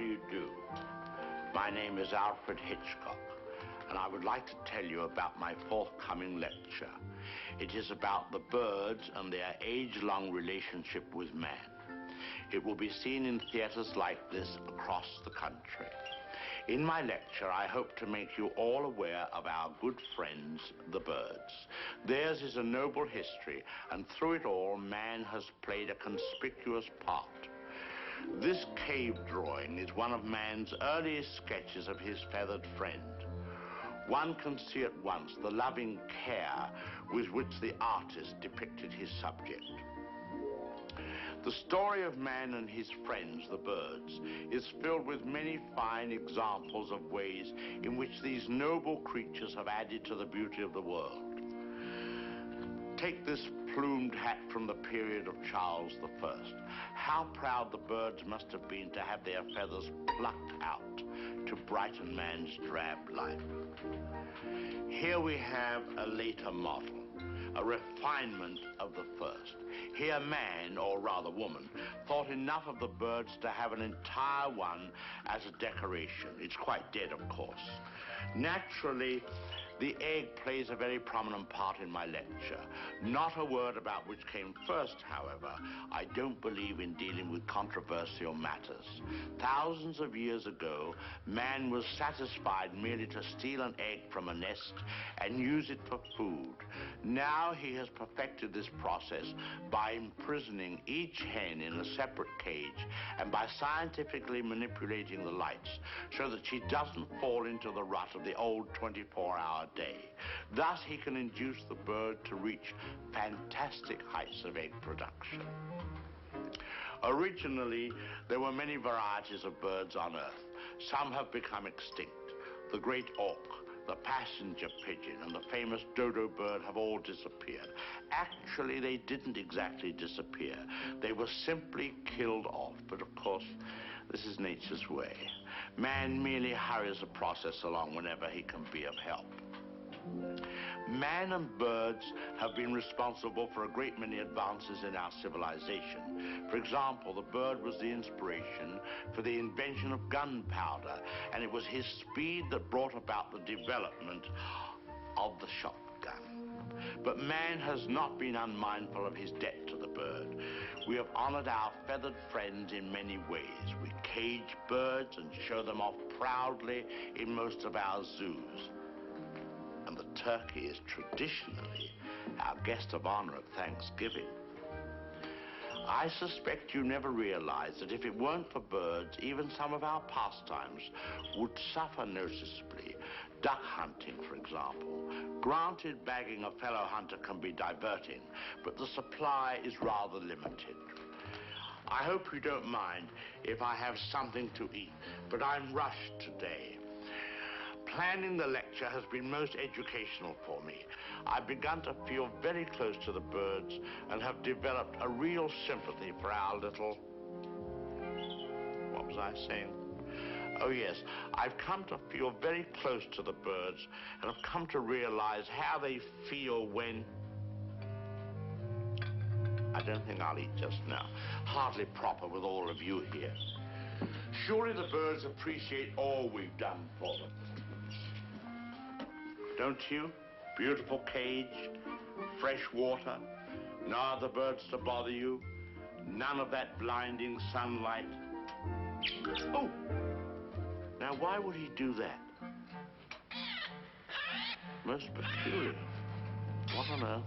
you do? My name is Alfred Hitchcock, and I would like to tell you about my forthcoming lecture. It is about the birds and their age-long relationship with man. It will be seen in theaters like this across the country. In my lecture, I hope to make you all aware of our good friends, the birds. Theirs is a noble history, and through it all, man has played a conspicuous part. This cave drawing is one of man's earliest sketches of his feathered friend. One can see at once the loving care with which the artist depicted his subject. The story of man and his friends, the birds, is filled with many fine examples of ways in which these noble creatures have added to the beauty of the world. Take this plumed hat from the period of Charles I. How proud the birds must have been to have their feathers plucked out to brighten man's drab life. Here we have a later model, a refinement of the first. Here man, or rather woman, thought enough of the birds to have an entire one as a decoration. It's quite dead, of course. Naturally, the egg plays a very prominent part in my lecture. Not a word about which came first, however. I don't believe in dealing with controversial matters. Thousands of years ago, man was satisfied merely to steal an egg from a nest and use it for food. Now he has perfected this process by imprisoning each hen in a separate cage and by scientifically manipulating the lights so that she doesn't fall into the rut of the old 24-hour day. Thus, he can induce the bird to reach fantastic heights of egg production. Originally, there were many varieties of birds on Earth. Some have become extinct. The great auk, the passenger pigeon, and the famous dodo bird have all disappeared. Actually, they didn't exactly disappear. They were simply killed off. But of course, this is nature's way. Man merely hurries the process along whenever he can be of help. Man and birds have been responsible for a great many advances in our civilization. For example, the bird was the inspiration for the invention of gunpowder, and it was his speed that brought about the development of the shotgun. But man has not been unmindful of his debt to the bird. We have honored our feathered friends in many ways. We cage birds and show them off proudly in most of our zoos. And the turkey is traditionally our guest of honor at Thanksgiving. I suspect you never realized that if it weren't for birds, even some of our pastimes would suffer noticeably. Duck hunting, for example. Granted, bagging a fellow hunter can be diverting, but the supply is rather limited. I hope you don't mind if I have something to eat, but I'm rushed today. Planning the lecture has been most educational for me. I've begun to feel very close to the birds and have developed a real sympathy for our little... What was I saying? Oh, yes. I've come to feel very close to the birds and have come to realize how they feel when... I don't think I'll eat just now. Hardly proper with all of you here. Surely the birds appreciate all we've done for them. Don't you? Beautiful cage, fresh water, no other birds to bother you, none of that blinding sunlight. Oh! Now, why would he do that? Most peculiar. What on earth?